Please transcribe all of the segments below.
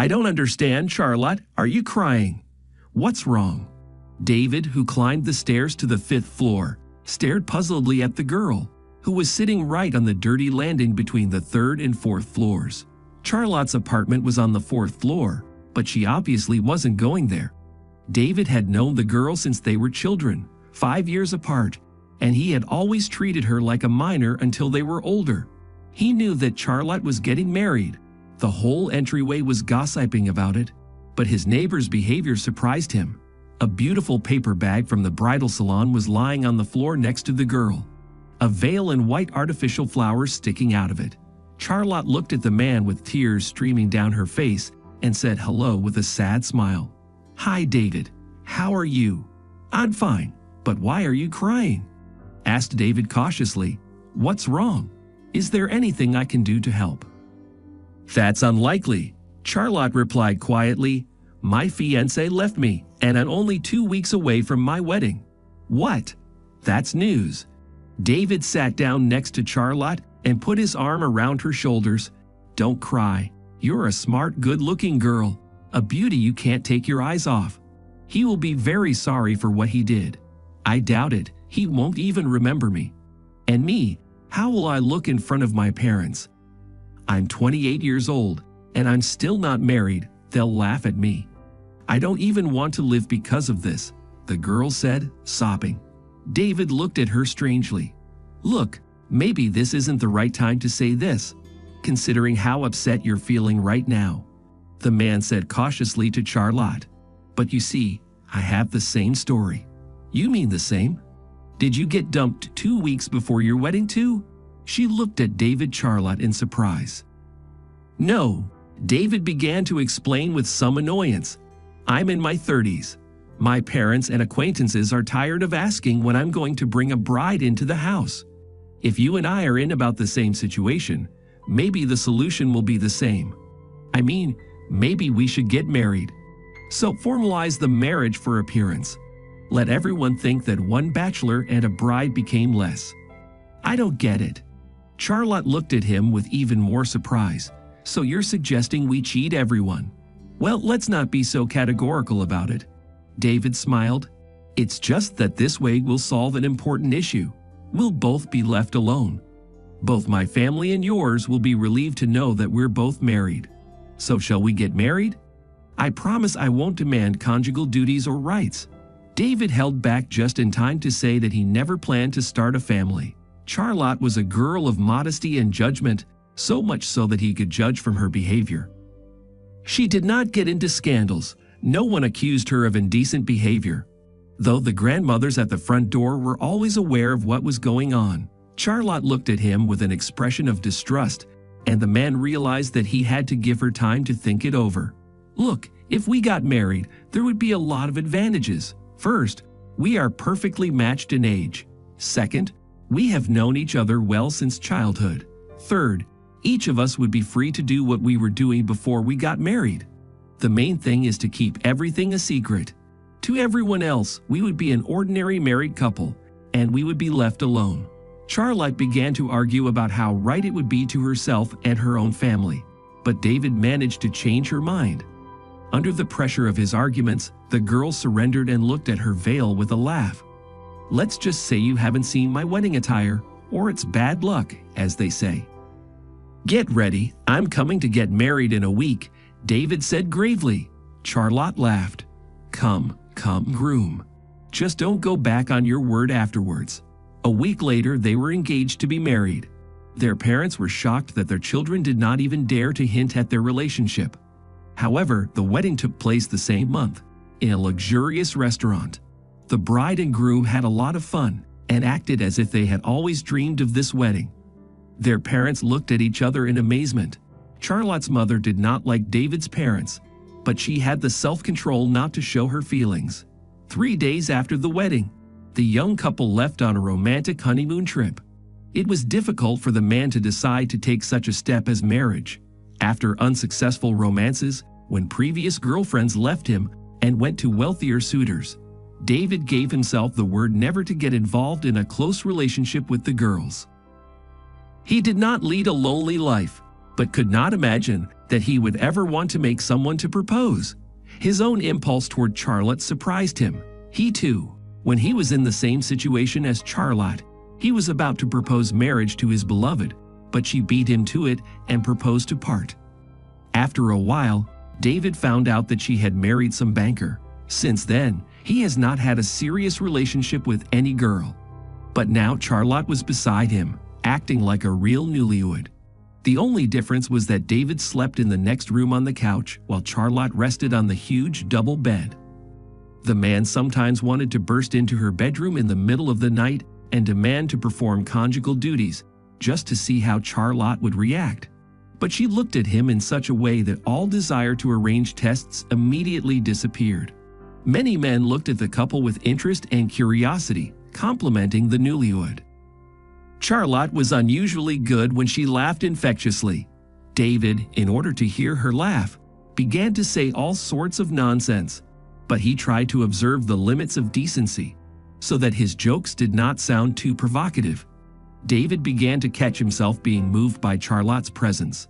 I don't understand, Charlotte. Are you crying? What's wrong? David, who climbed the stairs to the 5th floor, stared puzzledly at the girl, who was sitting right on the dirty landing between the 3rd and 4th floors. Charlotte's apartment was on the 4th floor, but she obviously wasn't going there. David had known the girl since they were children, 5 years apart, and he had always treated her like a minor until they were older. He knew that Charlotte was getting married. The whole entryway was gossiping about it, but his neighbor's behavior surprised him. A beautiful paper bag from the bridal salon was lying on the floor next to the girl, a veil and white artificial flowers sticking out of it. Charlotte looked at the man with tears streaming down her face and said hello with a sad smile. "Hi, David. How are you?" "I'm fine, but why are you crying?" asked David cautiously. "What's wrong? Is there anything I can do to help?" "That's unlikely," Charlotte replied quietly. "My fiancé left me, and I'm only 2 weeks away from my wedding." "What? That's news." David sat down next to Charlotte and put his arm around her shoulders. "Don't cry. You're a smart, good-looking girl, a beauty you can't take your eyes off. He will be very sorry for what he did. I doubt it. He won't even remember me. And me, how will I look in front of my parents? I'm 28 years old, and I'm still not married. They'll laugh at me. I don't even want to live because of this," the girl said, sobbing. David looked at her strangely. "Look, maybe this isn't the right time to say this, considering how upset you're feeling right now," the man said cautiously to Charlotte. "But you see, I have the same story." "You mean the same? Did you get dumped 2 weeks before your wedding too?" She looked at David Charlotte in surprise. "No," David began to explain with some annoyance. "I'm in my 30s. My parents and acquaintances are tired of asking when I'm going to bring a bride into the house. If you and I are in about the same situation, maybe the solution will be the same. I mean, maybe we should get married. So formalize the marriage for appearance. Let everyone think that one bachelor and a bride became less." "I don't get it." Charlotte looked at him with even more surprise. "So you're suggesting we cheat everyone?" "Well, let's not be so categorical about it." David smiled. "It's just that this way we'll solve an important issue. We'll both be left alone. Both my family and yours will be relieved to know that we're both married. So shall we get married? I promise I won't demand conjugal duties or rights." David held back just in time to say that he never planned to start a family. Charlotte was a girl of modesty and judgment, so much so that he could judge from her behavior. She did not get into scandals. No one accused her of indecent behavior, though the grandmothers at the front door were always aware of what was going on. Charlotte looked at him with an expression of distrust, and the man realized that he had to give her time to think it over. "Look, if we got married, there would be a lot of advantages. First, we are perfectly matched in age. Second, we have known each other well since childhood. Third, each of us would be free to do what we were doing before we got married. The main thing is to keep everything a secret. To everyone else, we would be an ordinary married couple, and we would be left alone." Charlotte began to argue about how right it would be to herself and her own family, but David managed to change her mind. Under the pressure of his arguments, the girl surrendered and looked at her veil with a laugh. "Let's just say you haven't seen my wedding attire, or it's bad luck, as they say." "Get ready, I'm coming to get married in a week," David said gravely. Charlotte laughed. Come, groom. Just don't go back on your word afterwards." A week later, they were engaged to be married. Their parents were shocked that their children did not even dare to hint at their relationship. However, the wedding took place the same month, in a luxurious restaurant. The bride and groom had a lot of fun and acted as if they had always dreamed of this wedding. Their parents looked at each other in amazement. Charlotte's mother did not like David's parents, but she had the self-control not to show her feelings. 3 days after the wedding, the young couple left on a romantic honeymoon trip. It was difficult for the man to decide to take such a step as marriage. After unsuccessful romances, when previous girlfriends left him and went to wealthier suitors, David gave himself the word never to get involved in a close relationship with the girls. He did not lead a lonely life, but could not imagine that he would ever want to make someone to propose. His own impulse toward Charlotte surprised him. He too, when he was in the same situation as Charlotte, he was about to propose marriage to his beloved, but she beat him to it and proposed to part. After a while, David found out that she had married some banker. Since then, he has not had a serious relationship with any girl. But now Charlotte was beside him, acting like a real newlywed. The only difference was that David slept in the next room on the couch while Charlotte rested on the huge double bed. The man sometimes wanted to burst into her bedroom in the middle of the night and demand to perform conjugal duties just to see how Charlotte would react. But she looked at him in such a way that all desire to arrange tests immediately disappeared. Many men looked at the couple with interest and curiosity, complimenting the newlywed. Charlotte was unusually good when she laughed infectiously. David, in order to hear her laugh, began to say all sorts of nonsense, but he tried to observe the limits of decency, so that his jokes did not sound too provocative. David began to catch himself being moved by Charlotte's presence.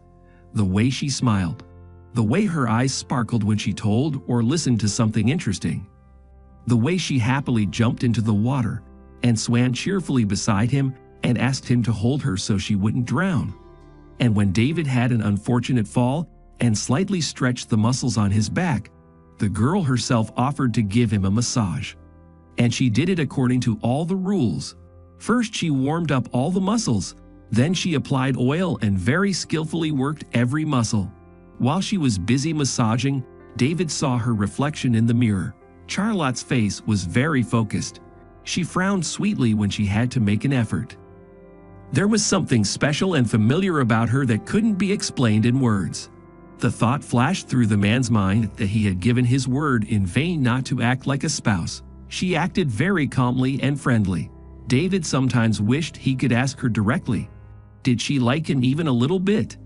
The way she smiled, the way her eyes sparkled when she told or listened to something interesting, the way she happily jumped into the water and swam cheerfully beside him and asked him to hold her so she wouldn't drown. And when David had an unfortunate fall and slightly stretched the muscles on his back, the girl herself offered to give him a massage. And she did it according to all the rules. First, she warmed up all the muscles. Then she applied oil and very skillfully worked every muscle. While she was busy massaging, David saw her reflection in the mirror. Charlotte's face was very focused. She frowned sweetly when she had to make an effort. There was something special and familiar about her that couldn't be explained in words. The thought flashed through the man's mind that he had given his word in vain not to act like a spouse. She acted very calmly and friendly. David sometimes wished he could ask her directly. Did she like him even a little bit?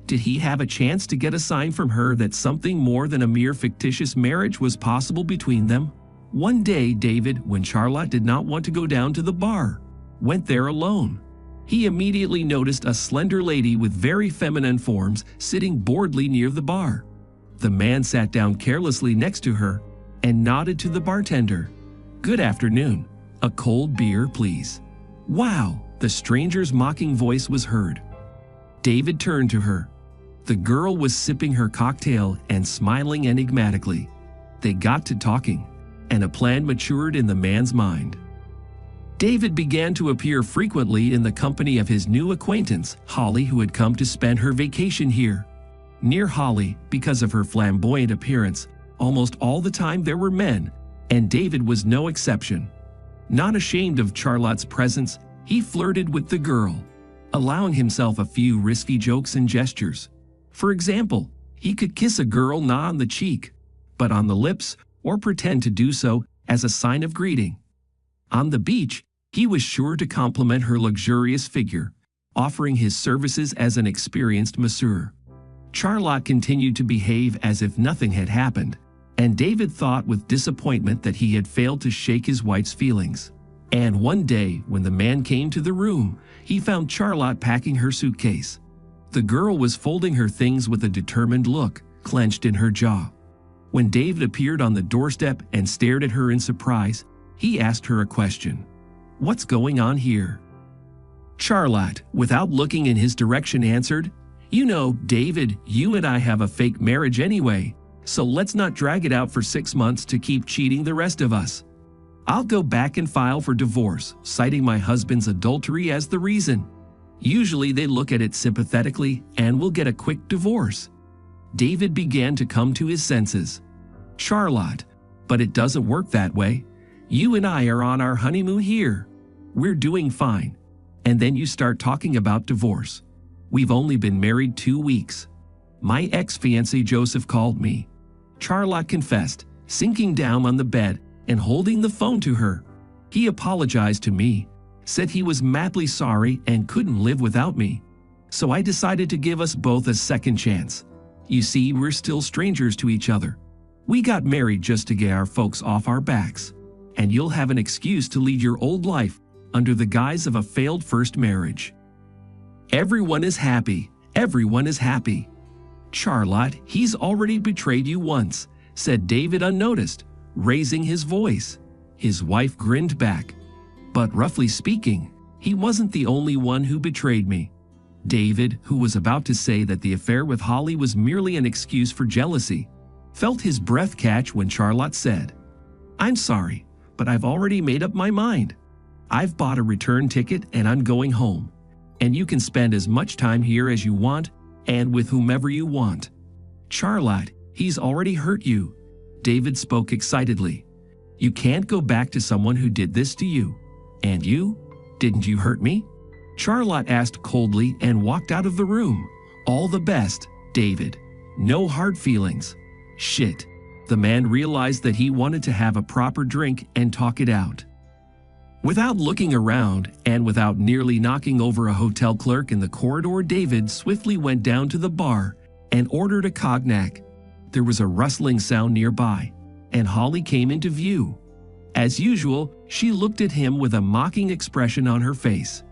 Did he have a chance to get a sign from her that something more than a mere fictitious marriage was possible between them? One day, David, when Charlotte did not want to go down to the bar, went there alone. He immediately noticed a slender lady with very feminine forms sitting boredly near the bar. The man sat down carelessly next to her and nodded to the bartender. "Good afternoon. A cold beer, please." "Wow!" The stranger's mocking voice was heard. David turned to her. The girl was sipping her cocktail and smiling enigmatically. They got to talking, and a plan matured in the man's mind. David began to appear frequently in the company of his new acquaintance, Holly, who had come to spend her vacation here. Near Holly, because of her flamboyant appearance, almost all the time there were men, and David was no exception. Not ashamed of Charlotte's presence, he flirted with the girl, allowing himself a few risky jokes and gestures. For example, he could kiss a girl not on the cheek, but on the lips, or pretend to do so as a sign of greeting. On the beach, he was sure to compliment her luxurious figure, offering his services as an experienced masseur. Charlotte continued to behave as if nothing had happened, and David thought with disappointment that he had failed to shake his wife's feelings. And one day, when the man came to the room, he found Charlotte packing her suitcase. The girl was folding her things with a determined look, clenched in her jaw. When David appeared on the doorstep and stared at her in surprise, he asked her a question. "What's going on here?" Charlotte, without looking in his direction, answered, "You know, David, you and I have a fake marriage anyway, so let's not drag it out for 6 months to keep cheating the rest of us. I'll go back and file for divorce, citing my husband's adultery as the reason. Usually they look at it sympathetically and will get a quick divorce." David began to come to his senses. "Charlotte, but it doesn't work that way. You and I are on our honeymoon here. We're doing fine. And then you start talking about divorce. We've only been married 2 weeks. My ex-fiancé Joseph called me." Charlotte confessed, sinking down on the bed and holding the phone to her. "He apologized to me, said he was madly sorry and couldn't live without me. So I decided to give us both a second chance. You see, we're still strangers to each other. We got married just to get our folks off our backs. And you'll have an excuse to lead your old life under the guise of a failed first marriage. Everyone is happy, Everyone is happy." "Charlotte, he's already betrayed you once," said David unnoticed, raising his voice. His wife grinned back. "But roughly speaking, he wasn't the only one who betrayed me." David, who was about to say that the affair with Holly was merely an excuse for jealousy, felt his breath catch when Charlotte said, "I'm sorry, but I've already made up my mind. I've bought a return ticket and I'm going home. And you can spend as much time here as you want and with whomever you want." "Charlotte, he's already hurt you," David spoke excitedly. "You can't go back to someone who did this to you. And you? Didn't you hurt me?" Charlotte asked coldly and walked out of the room. "All the best, David. No hard feelings." Shit. The man realized that he wanted to have a proper drink and talk it out. Without looking around and without nearly knocking over a hotel clerk in the corridor, David swiftly went down to the bar and ordered a cognac. There was a rustling sound nearby, and Holly came into view. As usual, she looked at him with a mocking expression on her face.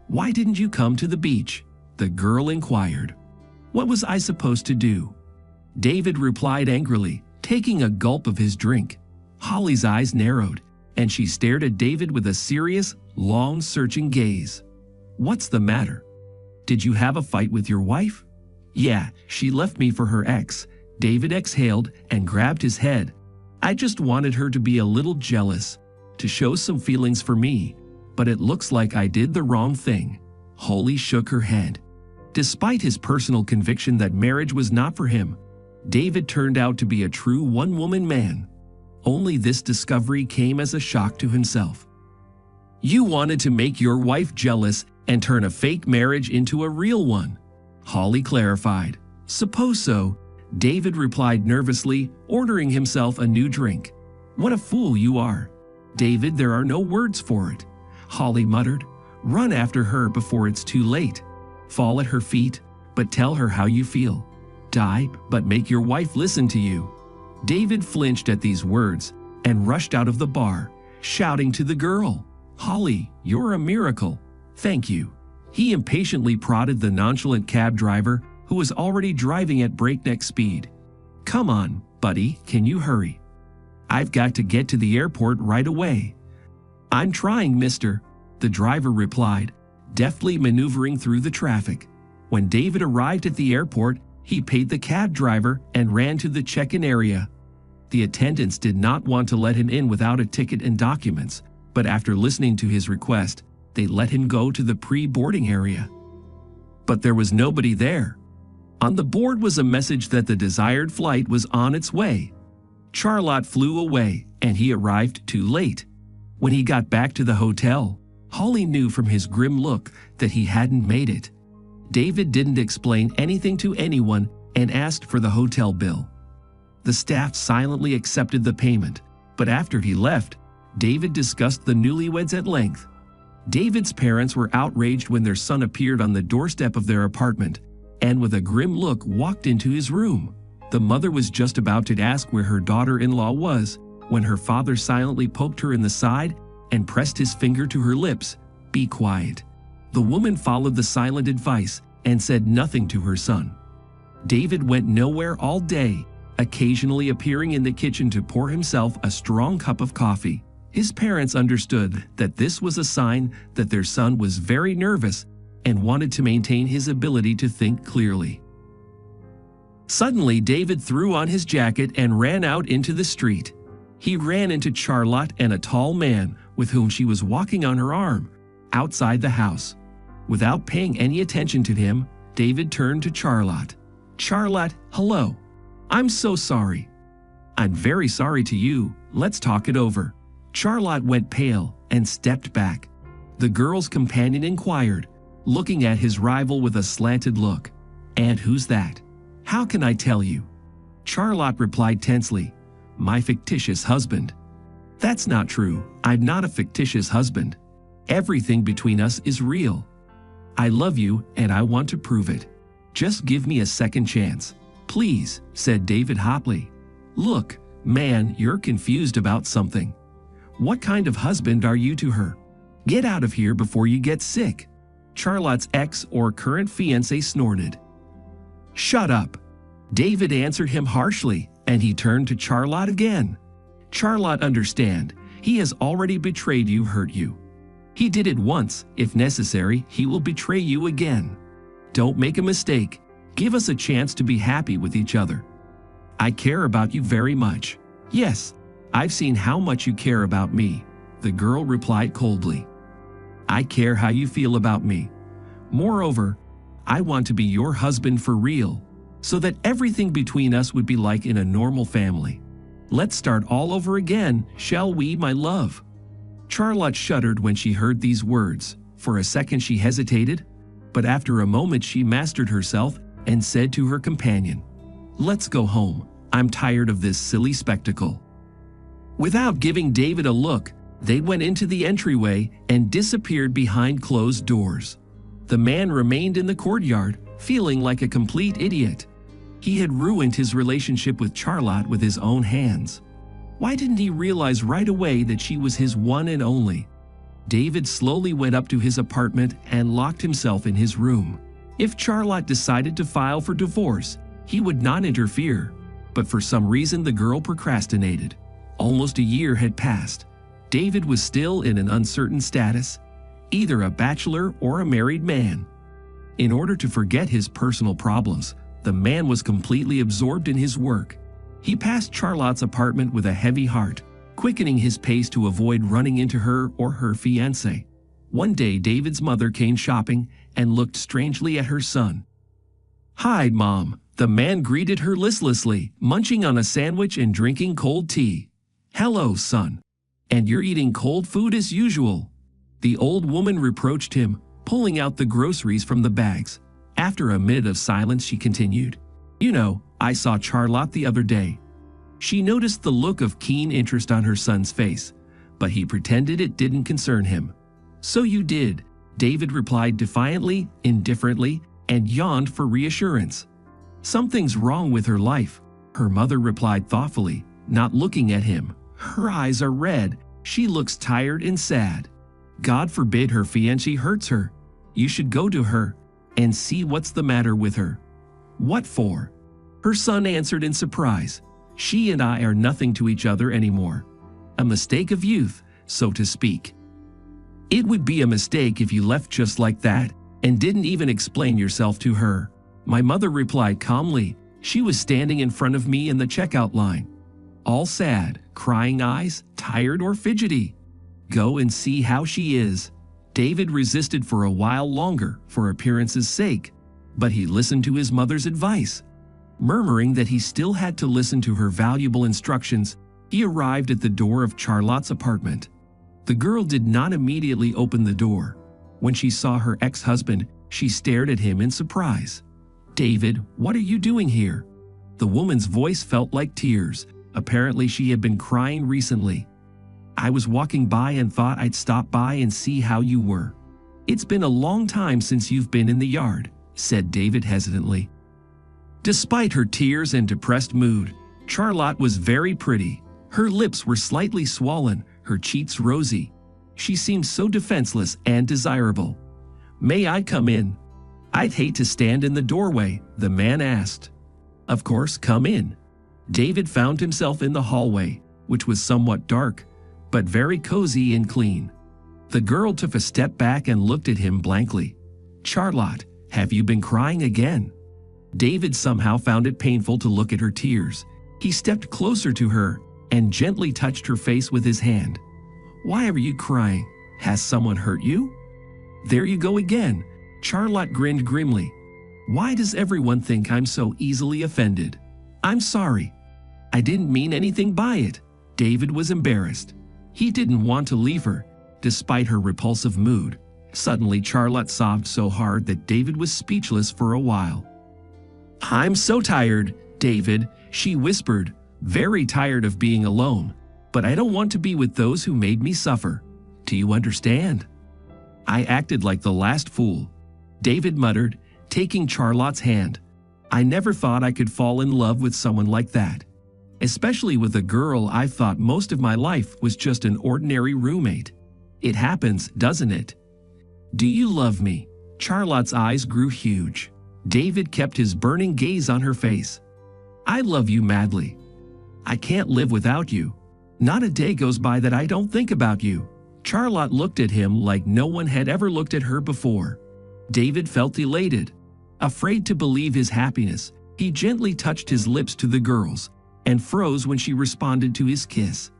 "Why didn't you come to the beach?" the girl inquired. "What was I supposed to do?" David replied angrily, taking a gulp of his drink. Holly's eyes narrowed, and she stared at David with a serious, long, searching gaze. "What's the matter? Did you have a fight with your wife?" "Yeah, she left me for her ex." David exhaled and grabbed his head. "I just wanted her to be a little jealous, to show some feelings for me, but it looks like I did the wrong thing." Holly shook her head. Despite his personal conviction that marriage was not for him, David turned out to be a true one-woman man. Only this discovery came as a shock to himself. "You wanted to make your wife jealous and turn a fake marriage into a real one," Holly clarified. "Suppose so," David replied nervously, ordering himself a new drink. "What a fool you are." "David, there are no words for it," Holly muttered. "Run after her before it's too late. Fall at her feet, but tell her how you feel. Die, but make your wife listen to you." David flinched at these words and rushed out of the bar, shouting to the girl, "Holly, you're a miracle. Thank you." He impatiently prodded the nonchalant cab driver who was already driving at breakneck speed. "Come on, buddy, can you hurry? I've got to get to the airport right away." "I'm trying, mister," the driver replied, deftly maneuvering through the traffic. When David arrived at the airport, he paid the cab driver and ran to the check-in area. The attendants did not want to let him in without a ticket and documents, but after listening to his request, they let him go to the pre-boarding area. But there was nobody there. On the board was a message that the desired flight was on its way. Charlotte flew away, and he arrived too late. When he got back to the hotel, Holly knew from his grim look that he hadn't made it. David didn't explain anything to anyone and asked for the hotel bill. The staff silently accepted the payment, but after he left, David discussed the newlyweds at length. David's parents were outraged when their son appeared on the doorstep of their apartment and with a grim look walked into his room. The mother was just about to ask where her daughter-in-law was when her father silently poked her in the side and pressed his finger to her lips. "Be quiet." The woman followed the silent advice and said nothing to her son. David went nowhere all day, occasionally appearing in the kitchen to pour himself a strong cup of coffee. His parents understood that this was a sign that their son was very nervous and wanted to maintain his ability to think clearly. Suddenly, David threw on his jacket and ran out into the street. He ran into Charlotte and a tall man with whom she was walking on her arm outside the house. Without paying any attention to him, David turned to Charlotte. "Charlotte, hello. I'm so sorry." "I'm very sorry to you. Let's talk it over." Charlotte went pale and stepped back. The girl's companion inquired, looking at his rival with a slanted look. "And who's that?" "How can I tell you?" Charlotte replied tensely, "My fictitious husband." "That's not true. I'm not a fictitious husband. Everything between us is real. I love you and I want to prove it. Just give me a second chance, please," said David hotly. "Look, man, you're confused about something. What kind of husband are you to her? Get out of here before you get sick." Charlotte's ex or current fiancé snorted. "Shut up." David answered him harshly, and he turned to Charlotte again. "Charlotte, understand, he has already betrayed you, hurt you. He did it once. If necessary, he will betray you again. Don't make a mistake. Give us a chance to be happy with each other. I care about you very much." "Yes, I've seen how much you care about me," the girl replied coldly. "I care how you feel about me. Moreover, I want to be your husband for real, so that everything between us would be like in a normal family. Let's start all over again, shall we, my love?" Charlotte shuddered when she heard these words. For a second she hesitated, but after a moment she mastered herself and said to her companion, "Let's go home. I'm tired of this silly spectacle." Without giving David a look, they went into the entryway and disappeared behind closed doors. The man remained in the courtyard, feeling like a complete idiot. He had ruined his relationship with Charlotte with his own hands. Why didn't he realize right away that she was his one and only? David slowly went up to his apartment and locked himself in his room. If Charlotte decided to file for divorce, he would not interfere. But for some reason the girl procrastinated. Almost a year had passed. David was still in an uncertain status, either a bachelor or a married man. In order to forget his personal problems, the man was completely absorbed in his work. He passed Charlotte's apartment with a heavy heart, quickening his pace to avoid running into her or her fiancé. One day David's mother came shopping and looked strangely at her son. "Hi, Mom," the man greeted her listlessly, munching on a sandwich and drinking cold tea. "Hello, son. And you're eating cold food as usual." The old woman reproached him, pulling out the groceries from the bags. After a minute of silence, she continued, "You know, I saw Charlotte the other day." She noticed the look of keen interest on her son's face, but he pretended it didn't concern him. "So you did," David replied defiantly, indifferently, and yawned for reassurance. "Something's wrong with her life," her mother replied thoughtfully, not looking at him. "Her eyes are red. She looks tired and sad. God forbid her fiancé hurts her. You should go to her and see what's the matter with her." "What for?" her son answered in surprise. "She and I are nothing to each other anymore. A mistake of youth, so to speak." "It would be a mistake if you left just like that and didn't even explain yourself to her," my mother replied calmly. She was standing in front of me in the checkout line. All sad, crying eyes, tired or fidgety. "Go and see how she is." David resisted for a while longer for appearance's sake, but he listened to his mother's advice. Murmuring that he still had to listen to her valuable instructions, he arrived at the door of Charlotte's apartment. The girl did not immediately open the door. When she saw her ex-husband, she stared at him in surprise. "David, what are you doing here?" The woman's voice felt like tears. Apparently she had been crying recently. "I was walking by and thought I'd stop by and see how you were." "It's been a long time since you've been in the yard," said David hesitantly. Despite her tears and depressed mood, Charlotte was very pretty. Her lips were slightly swollen, her cheeks rosy. She seemed so defenseless and desirable. "May I come in?" "I'd hate to stand in the doorway," the man asked. "Of course, come in." David found himself in the hallway, which was somewhat dark, but very cozy and clean. The girl took a step back and looked at him blankly. "Charlotte, have you been crying again?" David somehow found it painful to look at her tears. He stepped closer to her and gently touched her face with his hand. "Why are you crying? Has someone hurt you?" "There you go again." Charlotte grinned grimly. "Why does everyone think I'm so easily offended?" "I'm sorry. I didn't mean anything by it." David was embarrassed. He didn't want to leave her, despite her repulsive mood. Suddenly, Charlotte sobbed so hard that David was speechless for a while. "I'm so tired, David," she whispered, "very tired of being alone. But I don't want to be with those who made me suffer. Do you understand?" "I acted like the last fool," David muttered, taking Charlotte's hand. "I never thought I could fall in love with someone like that. Especially with a girl I thought most of my life was just an ordinary roommate. It happens, doesn't it?" "Do you love me?" Charlotte's eyes grew huge. David kept his burning gaze on her face. "I love you madly. I can't live without you. Not a day goes by that I don't think about you." Charlotte looked at him like no one had ever looked at her before. David felt elated. Afraid to believe his happiness, he gently touched his lips to the girl's and froze when she responded to his kiss.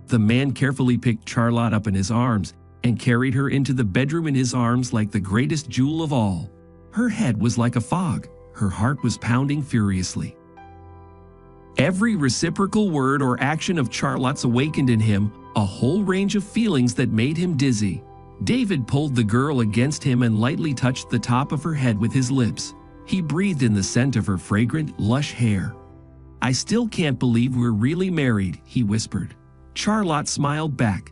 The man carefully picked Charlotte up in his arms and carried her into the bedroom in his arms like the greatest jewel of all. Her head was like a fog. Her heart was pounding furiously. Every reciprocal word or action of Charlotte's awakened in him a whole range of feelings that made him dizzy. David pulled the girl against him and lightly touched the top of her head with his lips. He breathed in the scent of her fragrant, lush hair. "I still can't believe we're really married," he whispered. Charlotte smiled back.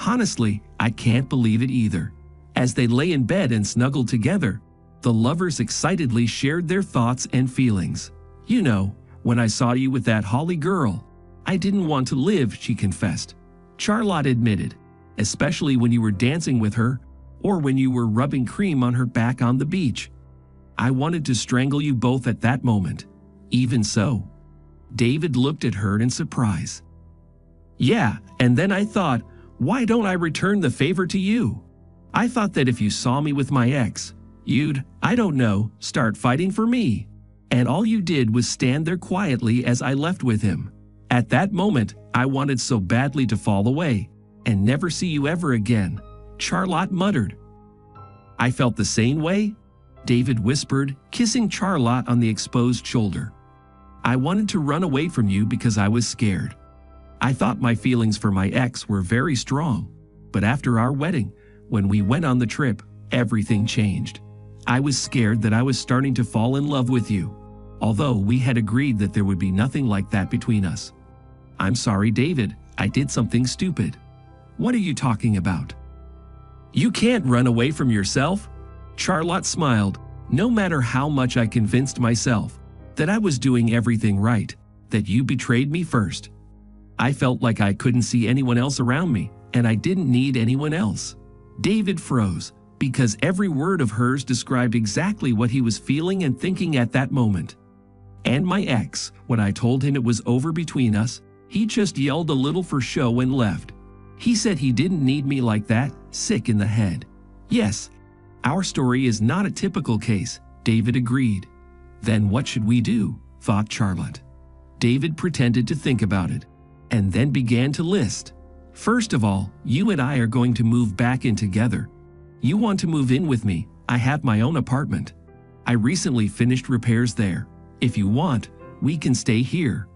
"Honestly, I can't believe it either." As they lay in bed and snuggled together, the lovers excitedly shared their thoughts and feelings. "You know, when I saw you with that Holly girl, I didn't want to live," she confessed. Charlotte admitted, "especially when you were dancing with her or when you were rubbing cream on her back on the beach. I wanted to strangle you both at that moment." "Even so?" David looked at her in surprise. "Yeah, and then I thought, why don't I return the favor to you? I thought that if you saw me with my ex, you'd, I don't know, start fighting for me. And all you did was stand there quietly as I left with him. At that moment, I wanted so badly to fall away and never see you ever again," Charlotte muttered. "I felt the same way," David whispered, kissing Charlotte on the exposed shoulder. "I wanted to run away from you because I was scared. I thought my feelings for my ex were very strong, but after our wedding, when we went on the trip, everything changed. I was scared that I was starting to fall in love with you, although we had agreed that there would be nothing like that between us. I'm sorry, David, I did something stupid." "What are you talking about?" "You can't run away from yourself." Charlotte smiled. "No matter how much I convinced myself that I was doing everything right, that you betrayed me first. I felt like I couldn't see anyone else around me, and I didn't need anyone else." David froze, because every word of hers described exactly what he was feeling and thinking at that moment. "And my ex, when I told him it was over between us, he just yelled a little for show and left. He said he didn't need me like that, sick in the head." "Yes, our story is not a typical case," David agreed. "Then what should we do?" thought Charlotte. David pretended to think about it, and then began to list. "First of all, you and I are going to move back in together. You want to move in with me? I have my own apartment. I recently finished repairs there. If you want, we can stay here.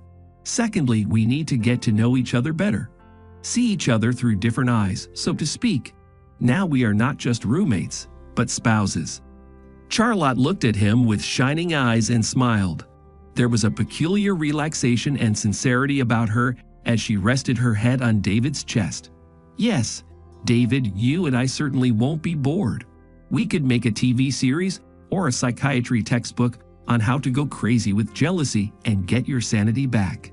Secondly, we need to get to know each other better. See each other through different eyes, so to speak. Now we are not just roommates, but spouses." Charlotte looked at him with shining eyes and smiled. There was a peculiar relaxation and sincerity about her as she rested her head on David's chest. "Yes, David, you and I certainly won't be bored. We could make a TV series or a psychiatry textbook on how to go crazy with jealousy and get your sanity back."